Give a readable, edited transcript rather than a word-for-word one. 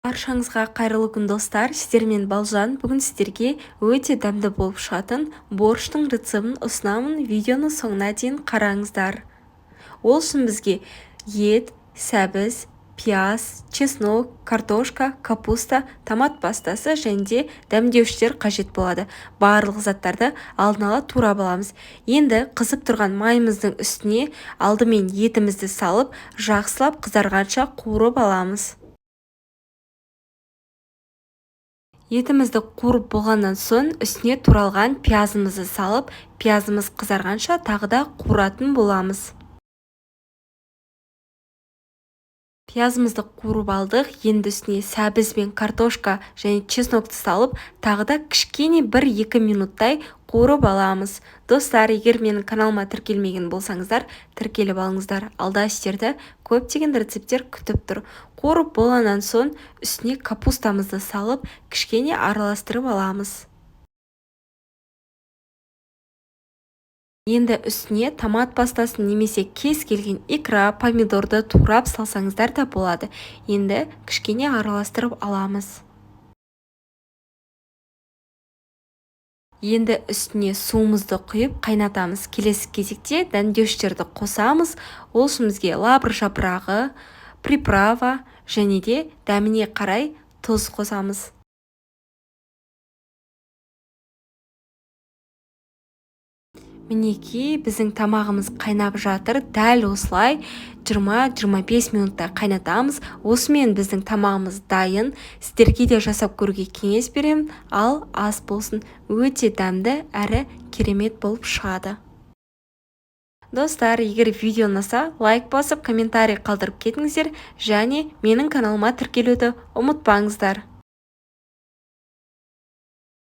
Баршаңызға қайырлы күн достар, сіздермен Балжан. Бүгін сіздерге өте дәмді болып шығатын борщтың рецебін ұсынамын. Видеоны соңына дейін қараңыздар. Ол үшін бізге ет, сәбіз, пияз, чеснок, картошка, капуста, томат пастасы және де дәмдеушілер қажет болады. Барлық заттарды алдын ала турап аламыз. Енді қызып тұрған майымыздың үстіне алдымен етімізді салып, жақсылап қызарғанша қуырып аламыз. Етімізді қуырып болғаннан соң үстіне туралған пиязымызды салып, пиязымыз қызарғанша тағы да қуыратын боламыз. Пиязымызды қуырып алдық. Енді үстіне сәбіз бен картошка және чеснокты салып, тағы да кішкене 1-2 минуттай қуырып аламыз. Достар, егер менің каналыма тіркелмеген болсаңыздар, тіркеліп алыңыздар. Алда сіздерді көптеген рецепттер күтіп тұр. Қуырып болғаннан соң үстіне капустамызды салып, кішкене араластырып аламыз. Енді үстіне томат пастасын немесе кез келген икра, помидорды турап салсаңыздар да болады. Енді кішкене араластырып аламыз. Енді үстіне суымызды құйып қайнатамыз. Келесі кезекте дәмдеушілерді қосамыз. Ол үшін бізге лавр жапырағы, приправа және де дәміне қарай тұз қосамыз. Мінекей, біздің тамағымыз қайнап жатыр. Дәл осылай 20-25 минутта қайнатамыз. Осымен біздің тамағымыз дайын. Сіздерге де жасап көруге кеңес беремін. Ал ас болсын, өте дәмді әрі керемет болып шығады. Достар, егер видео ұнаса, лайк басып, комментарий қалдырып кетіңіздер және менің каналыма тіркелуді ұмытпаңыздар.